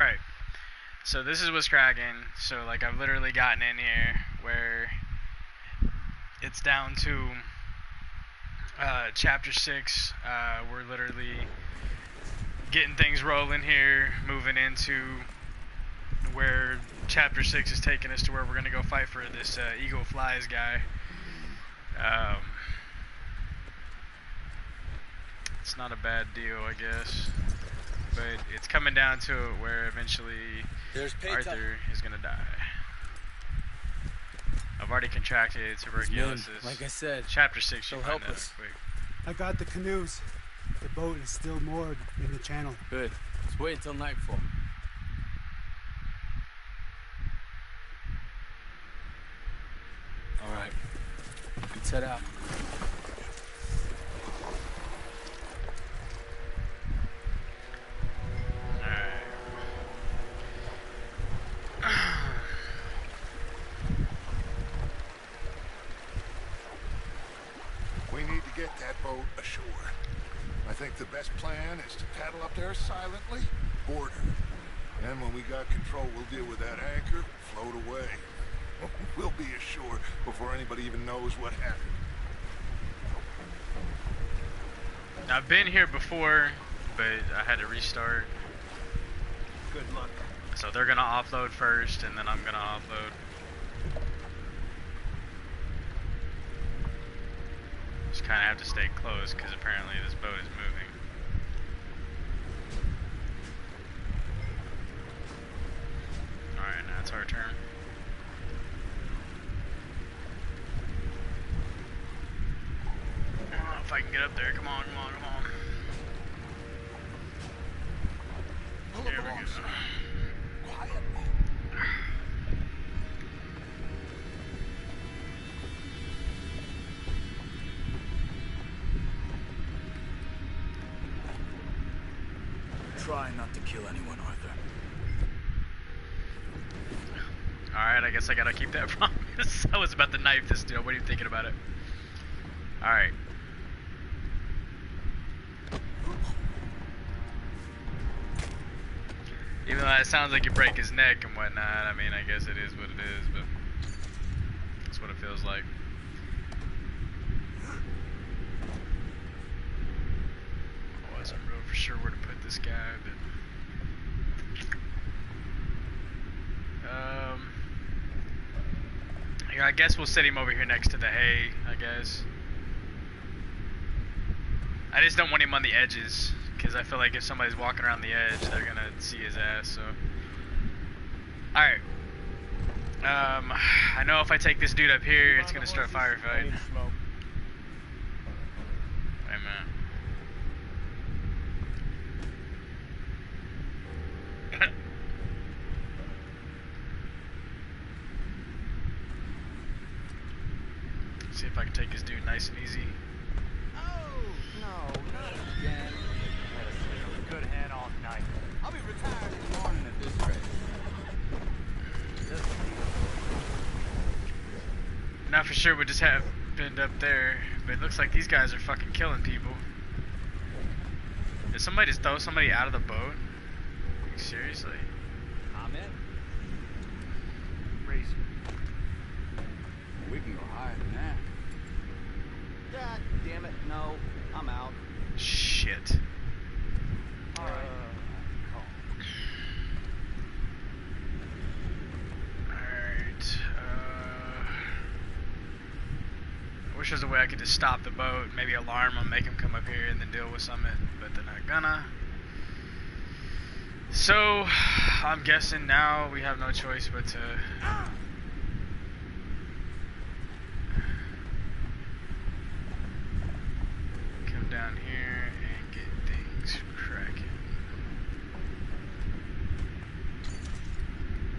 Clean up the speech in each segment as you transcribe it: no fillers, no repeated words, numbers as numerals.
Right. So this is what's cracking. So like I've literally gotten in here where it's down to chapter 6. We're literally getting things rolling here, moving into where chapter 6 is taking us to where we're gonna go fight for this Eagle Flies guy. It's not a bad deal, I guess, but it's coming down to it where eventually Arthur is gonna die. I've already contracted tuberculosis. Like I said, chapter 6 they'll should help find us. out quick. I got the canoes. The boat is still moored in the channel. Good. Let's wait until nightfall. All right. Let's head out. We need to get that boat ashore. I think the best plan is to paddle up there silently, board her. Then when we got control, we'll deal with that anchor, float away. We'll be ashore before anybody even knows what happened. Now, I've been here before, but I had to restart. Good luck. So they're gonna offload first, and then I'm gonna offload. Just kind of have to stay close because apparently this boat is moving. Alright, now it's our turn. I don't know if I can get up there. Come on, come on, come on. There we go. Try not to kill anyone, Arthur. Alright, I guess I gotta keep that promise. I was about to knife this dude. What are you thinking about it? Alright. Even though it sounds like you break his neck and whatnot, I mean, I guess it is what it is, but that's what it feels like. I wasn't real for sure where to put this guy, but yeah, I guess we'll set him over here next to the hay, I guess. I just don't want him on the edges, because I feel like if somebody's walking around the edge, they're gonna see his ass, so. Alright. I know if I take this dude up here, it's gonna start a firefight. Hey, man. See if I can take this dude nice and easy. Oh, no, not again. Had a good hand all night. I'll be retired in the morning at this rate. Not for sure what just happened up there, but it looks like these guys are fucking killing people. Did somebody just throw somebody out of the boat? Like, seriously? I'm in. Crazy. We can go higher than that. God damn it, no. I'm out. Shit. Alright. Alright, I wish there was a way I could just stop the boat, maybe alarm them, make them come up here and then deal with something, but they're not gonna. So, I'm guessing now we have no choice but to come down here and get things cracking.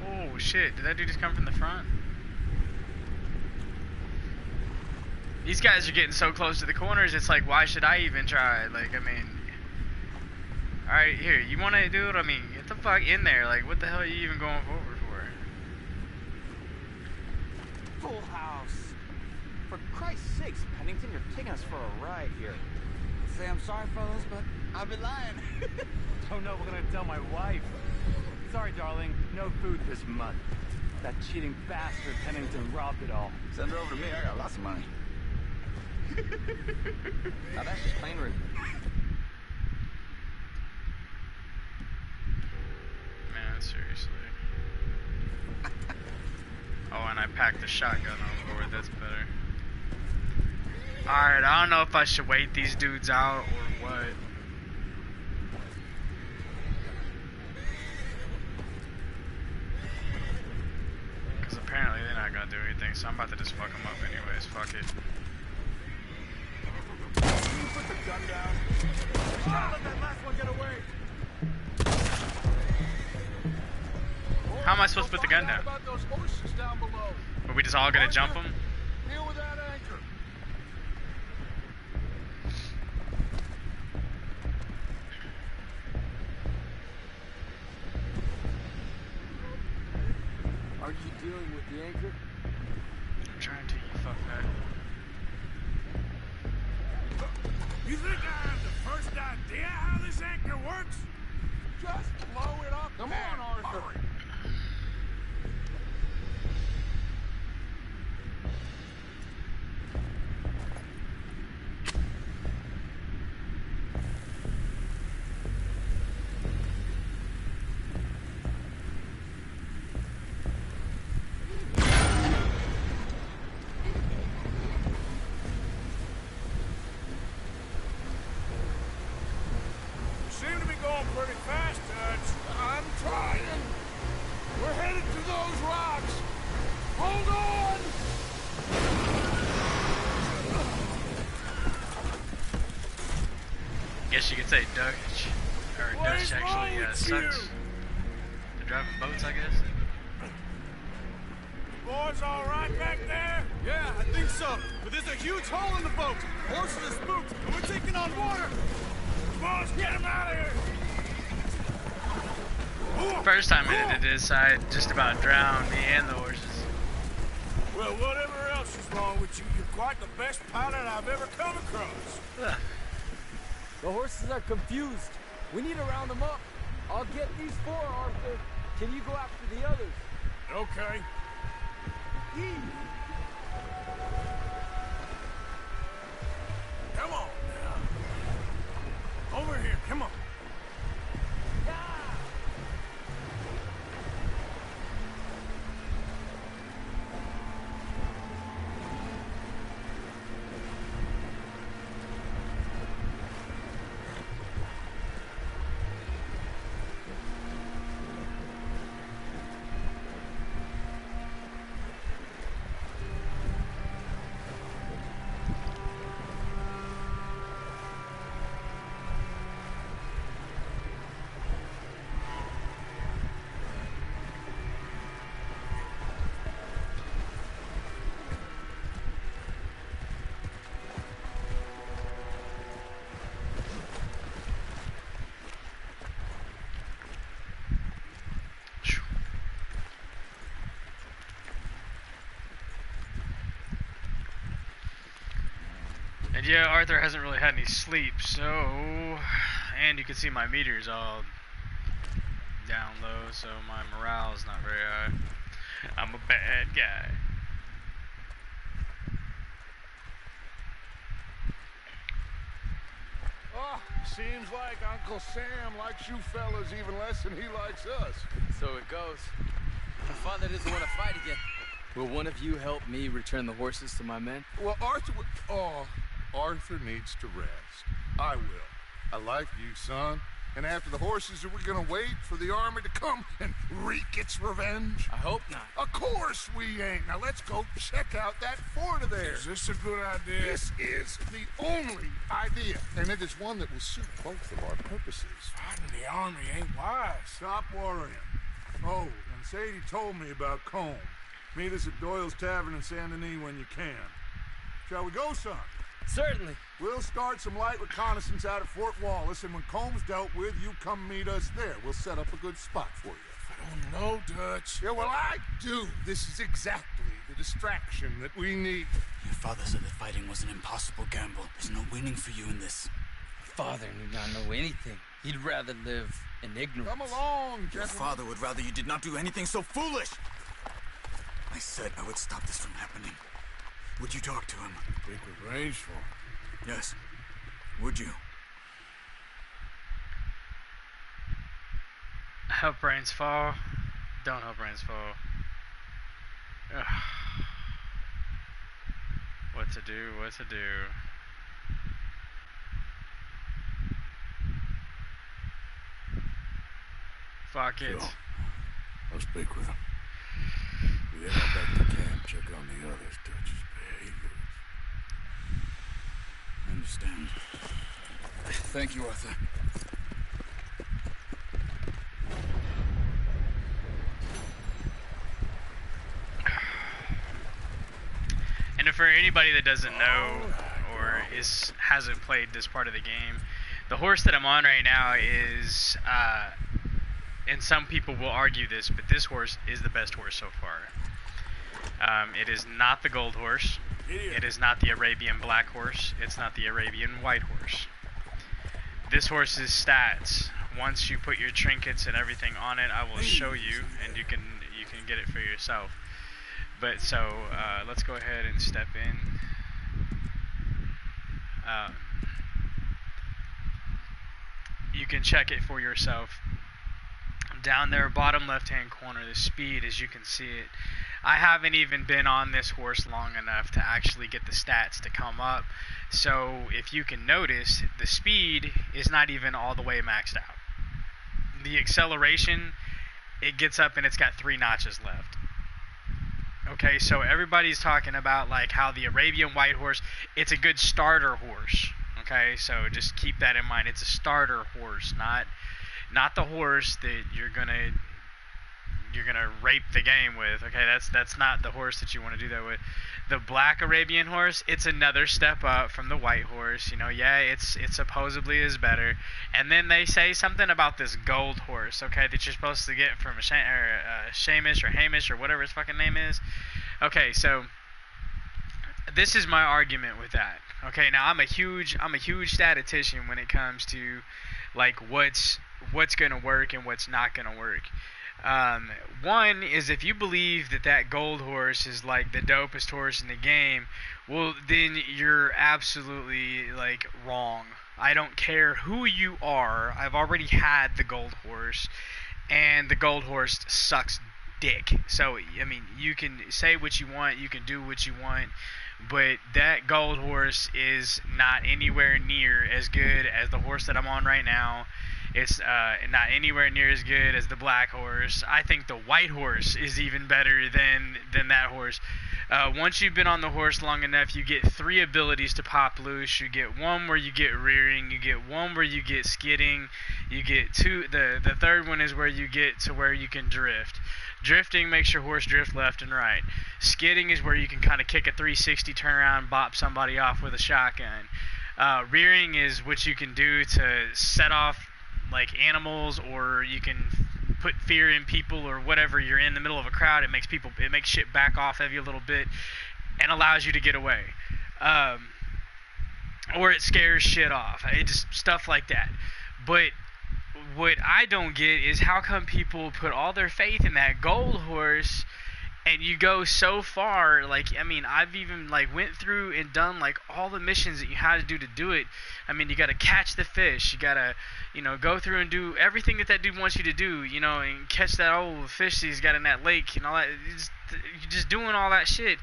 Oh shit, did that dude just come from the front? These guys are getting so close to the corners, it's like, why should I even try? Like, I mean, alright, here, you want to do it? I mean, get the fuck in there. Like, what the hell are you even going forward full house. For Christ's sakes, Pennington, you're taking us for a ride here. Say I'm sorry, fellas, but I've been lying. Don't know what we're gonna tell my wife. Sorry, darling, no food this month. That cheating bastard Pennington robbed it all. Send it over to me, I got lots of money. Now that's just plain rude. Man, seriously. Oh, and I packed the shotgun on board, that's better. Alright, I don't know if I should wait these dudes out or what. Because apparently they're not gonna do anything, so I'm about to just fuck them up anyways, fuck it. Can you put the gun down? Try to let that last one get away. How am I supposed to put the gun down? About those horses down below. Are we just all gonna jump them? Deal with that anchor. Aren't you dealing with the anchor? I'm trying to, you fuck that. You think I have the first idea how this anchor works? Just blow it up. Come on, Arthur. Seem to be going pretty fast, Dutch. I'm trying. We're headed to those rocks. Hold on. Guess you could say Dutch. Or What Dutch is wrong actually with sucks. you? They're driving boats, I guess. Boys all right back there? Yeah, I think so. But there's a huge hole in the boat. Horses are spooked, and we're taking on water. Boys, get him out of here. First time I did this, I just about drowned me and the horses. Well, whatever else is wrong with you, you're quite the best pilot I've ever come across. The horses are confused. We need to round them up. I'll get these four, Arthur. Can you go after the others? Okay. Come on now. Over here, come on. And yeah, Arthur hasn't really had any sleep, so... And you can see my meter's all down low, so my morale's not very high. I'm a bad guy. Oh, seems like Uncle Sam likes you fellas even less than he likes us. So it goes. My father doesn't want to fight again. Will one of you help me return the horses to my men? Well, Arthur needs to rest. I will. I like you, son. And after the horses, are we gonna wait for the army to come and wreak its revenge? I hope not. Of course we ain't. Now let's go check out that fort of theirs. Is this a good idea? This is the only idea, and it is one that will suit both of our purposes. Fighting the army ain't wise. Stop worrying. Oh, and Sadie told me about Combe. Meet us at Doyle's Tavern in Saint Denis when you can. Shall we go, son? Certainly. We'll start some light reconnaissance out at Fort Wallace, and when Comb's dealt with, you come meet us there. We'll set up a good spot for you. I don't know, Dutch. Yeah, well, I do. This is exactly the distraction that we need. Your father said that fighting was an impossible gamble. There's no winning for you in this. Father need not know anything. He'd rather live in ignorance. Come along, Your gentlemen. father would rather you did not do anything so foolish. I said I would stop this from happening. Would you talk to him? Speak with Rangeful. Yes. Would you? Help brains fall. Don't help brains fall. Ugh. What to do, what to do. Fuck it. Sure. I'll speak with him. We head on back to camp, check on the others, Dutch's behavior. I understand. Thank you, Arthur. And for anybody that doesn't know or hasn't played this part of the game, the horse that I'm on right now is, and some people will argue this, but this horse is the best horse so far. It is not the gold horse. It is not the Arabian black horse. It's not the Arabian white horse. This horse's stats, once you put your trinkets and everything on it, I will show you, and you can get it for yourself. But so let's go ahead and step in. You can check it for yourself. Down there, bottom left-hand corner, the speed, as you can see it. I haven't even been on this horse long enough to actually get the stats to come up. So if you can notice, the speed is not even all the way maxed out. The acceleration, it gets up and it's got 3 notches left. Okay, so everybody's talking about like how the Arabian white horse, it's a good starter horse. Okay, so just keep that in mind. It's a starter horse, not the horse that you're gonna rape the game with. Okay, that's not the horse that you want to do that with. The black Arabian horse, it's another step up from the white horse. You know, yeah, it's supposedly is better. And then they say something about this gold horse, okay, that you're supposed to get from Shamish or Hamish or whatever his fucking name is. Okay, so this is my argument with that. Okay, now I'm a huge statistician when it comes to like what's gonna work and what's not gonna work. One is if you believe that gold horse is like the dopest horse in the game, well then you're absolutely like wrong. I don't care who you are. I've already had the gold horse, and the gold horse sucks dick. So I mean, you can say what you want, you can do what you want, but that gold horse is not anywhere near as good as the horse that I'm on right now. It's not anywhere near as good as the black horse. I think the white horse is even better than that horse. Once you've been on the horse long enough, you get 3 abilities to pop loose. You get 1 where you get rearing. You get 1 where you get skidding. You get 2. The third one is where you get to where you can drift. Drifting makes your horse drift left and right. Skidding is where you can kind of kick a 360, turn around, and bop somebody off with a shotgun. Rearing is what you can do to set off like animals, or you can put fear in people or whatever. You're in the middle of a crowd, it makes shit back off of you a little bit and allows you to get away, or it scares shit off. It just stuff like that. But what I don't get is how come people put all their faith in that gold horse, and you go so far. Like, I mean, I've even like went through and done like all the missions that you had to do it. I mean, you got to catch the fish, you got to, you know, go through and do everything that dude wants you to do, you know, and catch that old fish that he's got in that lake and all that. You're just doing all that shit,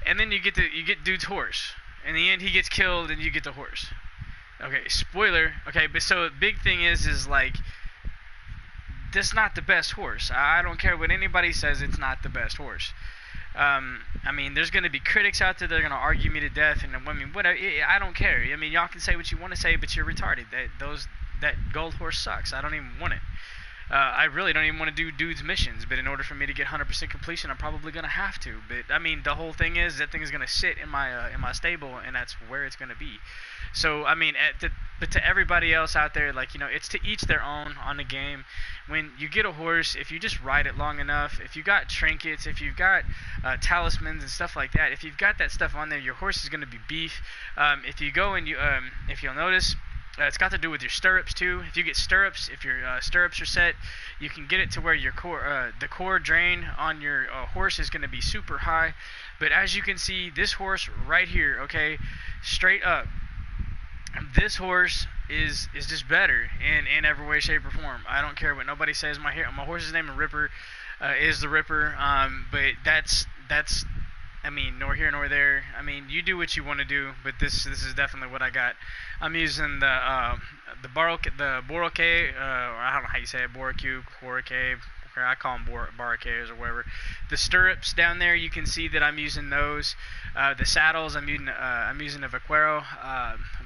and then you get dude's horse. In the end, he gets killed, and you get the horse. Okay, spoiler. Okay, but so the big thing is like, that's not the best horse. I don't care what anybody says, it's not the best horse. I mean, there's going to be critics out there that are going to argue me to death, and I mean, whatever. I don't care. I mean, y'all can say what you want to say, but you're retarded. That gold horse sucks. I don't even want it. I really don't even want to do dude's missions, but in order for me to get 100% completion, I'm probably going to have to. But I mean, the whole thing is that thing is going to sit in my stable, and that's where it's going to be. So I mean, But to everybody else out there, like, you know, it's to each their own on the game. When you get a horse, if you just ride it long enough, if you got trinkets, if you've got talismans and stuff like that, if you've got that stuff on there, your horse is going to be beef. If you go and if you'll notice, it's got to do with your stirrups too. If you get stirrups, if your stirrups are set, you can get it to where your the core drain on your horse is going to be super high. But as you can see, this horse right here, okay, straight up, this horse is just better in every way, shape, or form. I don't care what nobody says. My horse's name is Ripper, is the Ripper. But that's I mean, nor here nor there. I mean, you do what you want to do, but this is definitely what I got. I'm using the Boroke, or I don't know how you say it, Boroke. I call them Boroques or whatever. The stirrups down there, you can see that I'm using those. The saddles, I'm using a vaquero,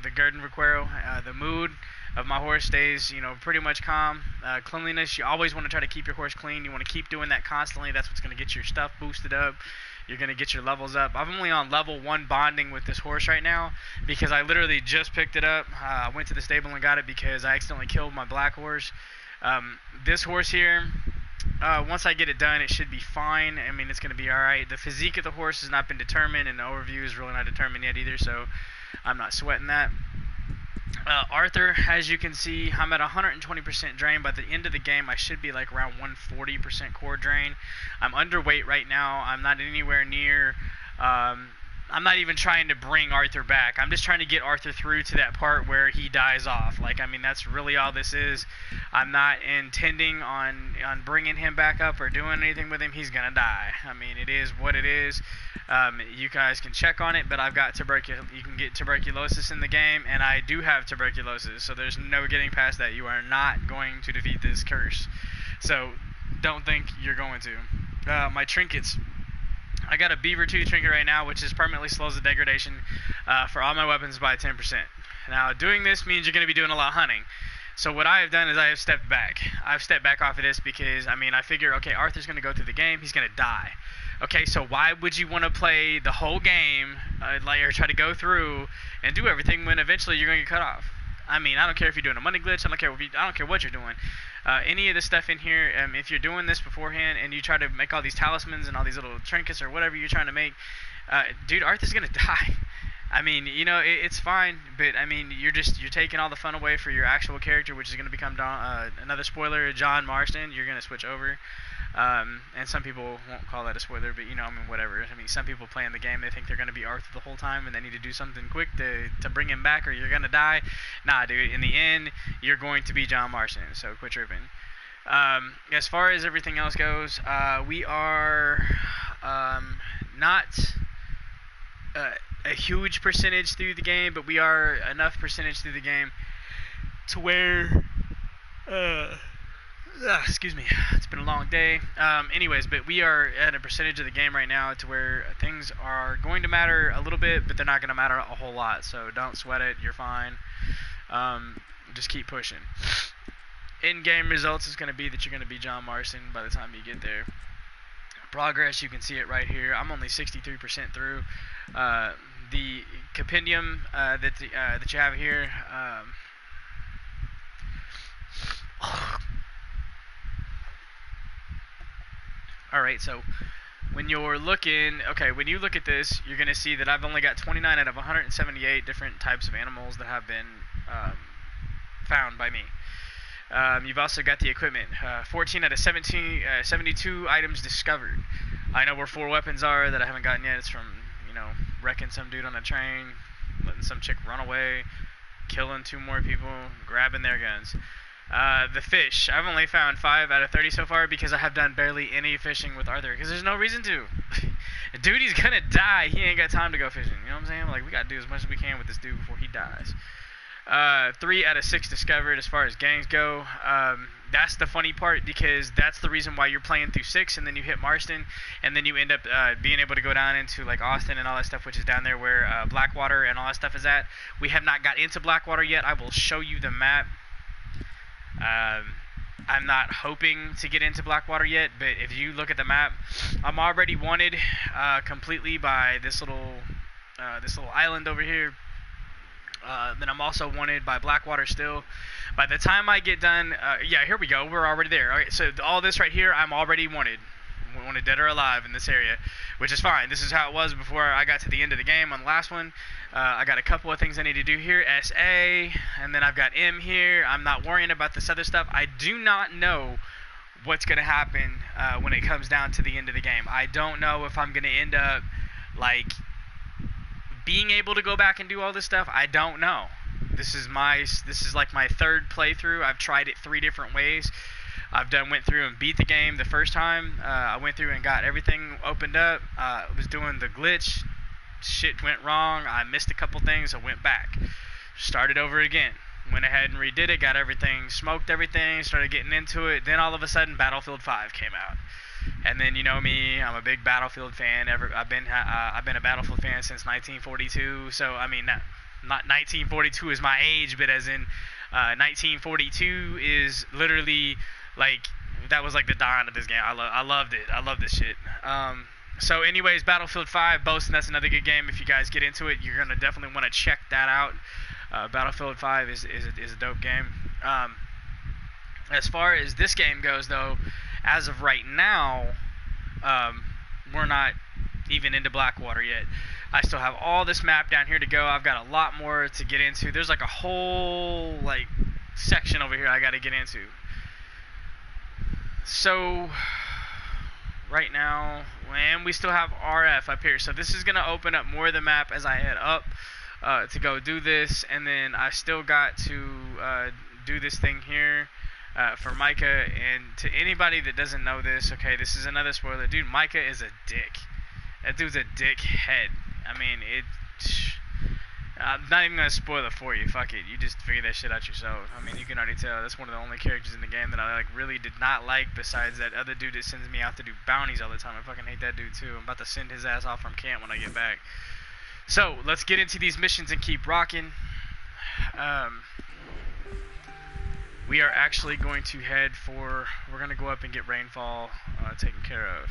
the Gurdon vaquero. The mood of my horse stays, you know, pretty much calm. Cleanliness, you always want to try to keep your horse clean. You want to keep doing that constantly. That's what's going to get your stuff boosted up. You're going to get your levels up. I'm only on level 1 bonding with this horse right now because I literally just picked it up. I went to the stable and got it because I accidentally killed my black horse. This horse here, once I get it done, it should be fine. I mean, it's going to be alright. The physique of the horse has not been determined, and the overview is really not determined yet either, so I'm not sweating that. Arthur, as you can see, I'm at 120% drain. By the end of the game, I should be like around 140% core drain. I'm underweight right now. I'm not anywhere near... I'm not even trying to bring Arthur back. I'm just trying to get Arthur through to that part where he dies off. Like, I mean, that's really all this is. I'm not intending on bringing him back up or doing anything with him. He's going to die. I mean, it is what it is. You guys can check on it, but I've got tuberculosis. You can get tuberculosis in the game, and I do have tuberculosis, so there's no getting past that. You are not going to defeat this curse. So, don't think you're going to. My trinkets. I got a Beaver 2 trinket right now, which is permanently slows the degradation for all my weapons by 10%. Now, doing this means you're going to be doing a lot of hunting. So what I have done is I have stepped back. I've stepped back off of this because, I mean, I figure, okay, Arthur's going to go through the game. He's going to die. Okay, so why would you want to play the whole game, or try to go through and do everything when eventually you're going to get cut off? I mean, I don't care if you're doing a money glitch. I don't care what you're doing. Any of the stuff in here, if you're doing this beforehand and you try to make all these talismans and all these little trinkets or whatever you're trying to make, dude, Arthur's gonna die. I mean, you know, it's fine, but I mean, you're taking all the fun away for your actual character, which is gonna become another spoiler, John Marston. You're gonna switch over. And some people won't call that a spoiler, but you know, I mean, whatever. I mean, some people playing the game, they think they're going to be Arthur the whole time, and they need to do something quick to bring him back, or you're going to die. Nah, dude, in the end, you're going to be John Marston, so quit tripping. As far as everything else goes, we are not a huge percentage through the game, but we are enough percentage through the game to where... excuse me, it's been a long day. Anyways, but we are at a percentage of the game right now to where things are going to matter a little bit, but they're not going to matter a whole lot. So don't sweat it. You're fine. Just keep pushing. In-game results is going to be that you're going to be John Marston by the time you get there. Progress, you can see it right here. I'm only 63% through. The compendium that you have here. Alright, so when you're looking, when you look at this, you're going to see that I've only got 29 out of 178 different types of animals that have been found by me. You've also got the equipment, 14 out of 72 items discovered. I know where 4 weapons are that I haven't gotten yet. It's from, you know, wrecking some dude on a train, letting some chick run away, killing 2 more people, grabbing their guns. The fish, I've only found 5 out of 30 so far because I have done barely any fishing with Arthur because there's no reason to. Dude, he's gonna die. He ain't got time to go fishing. You know what I'm saying? Like, we gotta do as much as we can with this dude before he dies. 3 out of 6 discovered as far as gangs go. That's the funny part because that's the reason why you're playing through 6 and then you hit Marston and then you end up being able to go down into like Austin and all that stuff, which is down there where Blackwater and all that stuff is at. We have not got into Blackwater yet. I will show you the map. I'm not hoping to get into Blackwater yet, but if you look at the map, I'm already wanted completely by this little island over here. Then I'm also wanted by Blackwater still. By the time I get done, yeah, here we go. We're already there. All right, so all this right here, I'm already wanted. Wanted dead or alive in this area, which is fine. This is how it was before I got to the end of the game on the last one. I got a couple of things I need to do here. SA, and then I've got M here. I'm not worrying about this other stuff. I do not know what's going to happen when it comes down to the end of the game. I don't know if I'm going to end up, like, being able to go back and do all this stuff. I don't know. This is like my third playthrough. I've tried it 3 different ways. Went through and beat the game the first time. I went through and got everything opened up. Was doing the glitch. Shit went wrong. I missed a couple things. I went back. Started over again. Went ahead and redid it. Got everything. Smoked everything. Started getting into it. Then all of a sudden Battlefield 5 came out. And then you know me. I'm a big Battlefield fan. I've been a Battlefield fan since 1942. So I mean, not 1942 is my age, but as in 1942 is literally like that was like the dawn of this game. I loved it. I love this shit. So anyways, Battlefield 5, boasting that's another good game. If you guys get into it, you're gonna definitely want to check that out. Battlefield 5 is a dope game. As far as this game goes, though, as of right now, we're not even into Blackwater yet. I still have all this map down here to go. I've got a lot more to get into. There's like a whole like section over here I got to get into. So right now, and we still have RF up here. So this is gonna open up more of the map as I head up to go do this, and then I still got to do this thing here for Micah. And to anybody that doesn't know this, okay, this is another spoiler, dude. Micah is a dick. That dude's a dickhead. I mean, I'm not even gonna spoil it for you. Fuck it. You just figure that shit out yourself. I mean, you can already tell. That's one of the only characters in the game that I like really did not like. Besides that other dude that sends me out to do bounties all the time. I fucking hate that dude too. I'm about to send his ass off from camp when I get back. So let's get into these missions and keep rocking. We are actually going to head for. We're gonna go up and get Rainfall taken care of.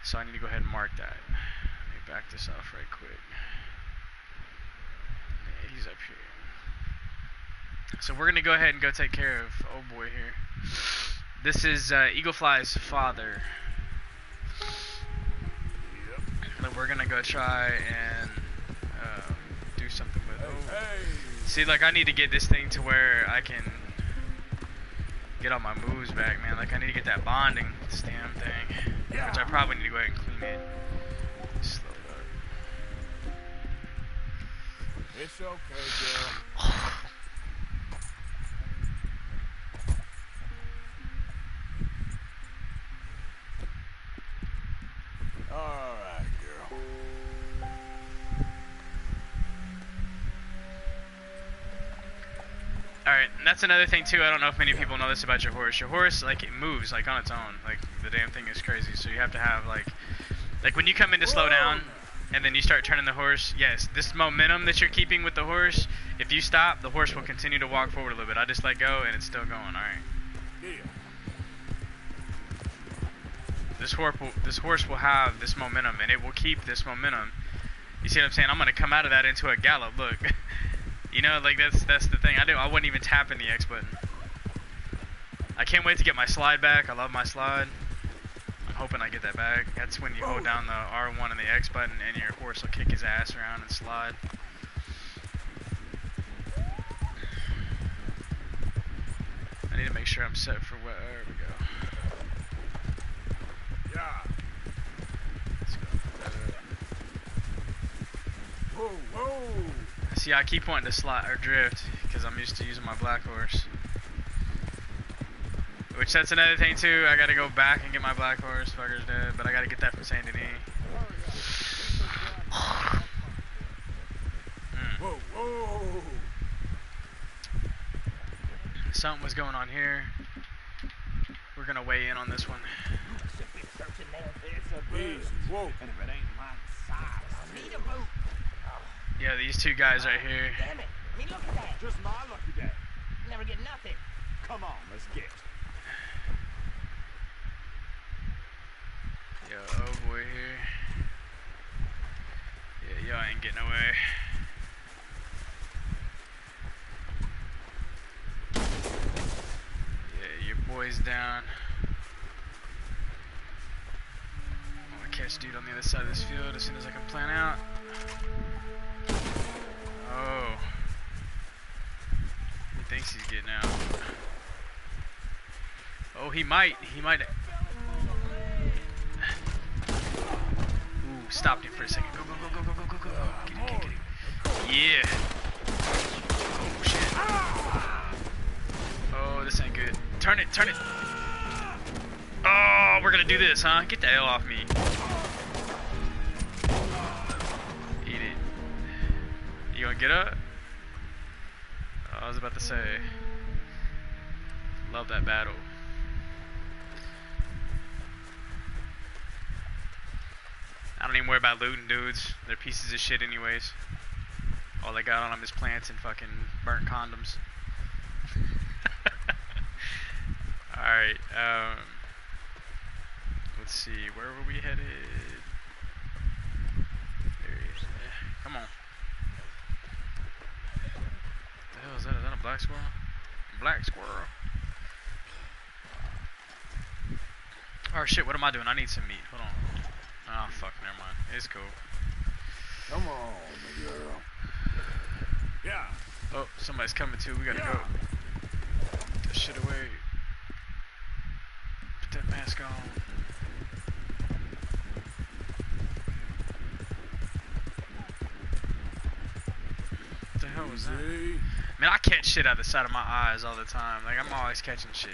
So I need to go ahead and mark that. Let me back this off right quick. Yeah, he's up here. So we're gonna go ahead and go take care of oh boy here. This is Eagle Fly's father. Yep. And we're gonna go try and do something with it. Oh. See, like I need to get this thing to where I can get all my moves back, man. Like I need to get that bonding with this damn thing. Yeah. Which I probably need to go ahead and clean it. Slow it up. It's okay, girl. Alright, girl. Alright, and that's another thing too. I don't know if many people know this about your horse. Your horse, like, it moves like on its own. Like the damn thing is crazy. So you have to have like when you come in to slow down and then you start turning the horse, yes, this momentum that you're keeping with the horse, if you stop, the horse will continue to walk forward a little bit. I just let go and it's still going. Alright. Yeah. This horse will have this momentum, and it will keep this momentum. You see what I'm saying? I'm gonna come out of that into a gallop. Look, you know, like that's the thing. I wasn't even tapping the X button. I can't wait to get my slide back. I love my slide. I'm hoping I get that back. That's when you hold down the R1 and the X button, and your horse will kick his ass around and slide. I need to make sure I'm set for where. There we go. Yeah. Let's go. Whoa, whoa. See, I keep wanting to slide or drift because I'm used to using my black horse. Which that's another thing too. I gotta go back and get my black horse. Fucker's dead, but I gotta get that from Saint Denis. Whoa, whoa. Something was going on here. We're gonna weigh in on this one. Easy. Whoa. And if it ain't my size, I need a boot. Yeah, these two guys right here. Damn it. I mean, look at that. Just my lucky day. Never get nothing. Come on, let's get. Yo, oh boy here. Yeah, y'all ain't getting away. down. I'm gonna catch dude on the other side of this field as soon as I can plan out. Oh. He thinks he's getting out. Oh, he might. Ooh, stopped him for a second. Go. Get him. Yeah. Oh, shit. Oh, this ain't good. Turn it. Oh, we're gonna do this, huh? Get the hell off me. Eat it. You gonna get up? I was about to say. Love that battle. I don't even worry about looting dudes. They're pieces of shit anyways. All they got on them is plants and fucking burnt condoms. Alright, let's see, where were we headed? There he is. Come on. What the hell is that? Is that a black squirrel? Black squirrel. Oh shit, what am I doing? I need some meat. Hold on. Oh fuck, never mind. It's cool. Come on, my girl. Yeah. Oh, somebody's coming too. We gotta go. Put that shit away. Put that mask on. What the hell was that? Man, I catch shit out the side of my eyes all the time. Like, I'm always catching shit.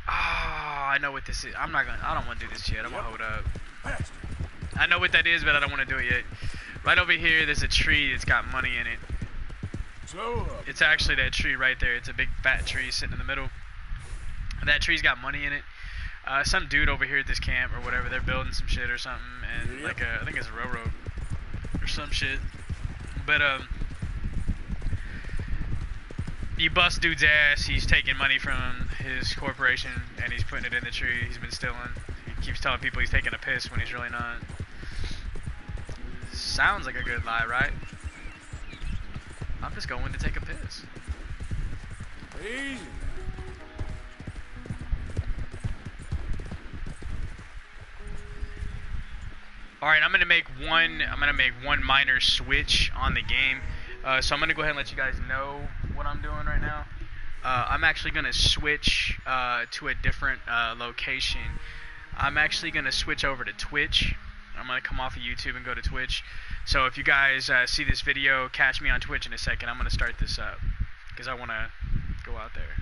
I know what this is. I don't want to do this yet. I'm gonna hold up. I know what that is, but I don't want to do it yet. Right over here, there's a tree that's got money in it. It's actually that tree right there. It's a big fat tree sitting in the middle. That tree's got money in it. Some dude over here at this camp or whatever, they're building some shit or something, and like I think it's a railroad or some shit. But you bust dude's ass, he's taking money from his corporation and he's putting it in the tree. He's been stealing. He keeps telling people he's taking a piss when he's really not. Sounds like a good lie, right? I'm just going to take a piss. Easy. Alright, I'm gonna make one minor switch on the game. So I'm gonna go ahead and let you guys know what I'm doing right now. I'm actually gonna switch to a different location. I'm actually gonna switch over to Twitch. I'm gonna come off of YouTube and go to Twitch. So if you guys see this video, catch me on Twitch in a second. I'm gonna start this up because I wanna go out there.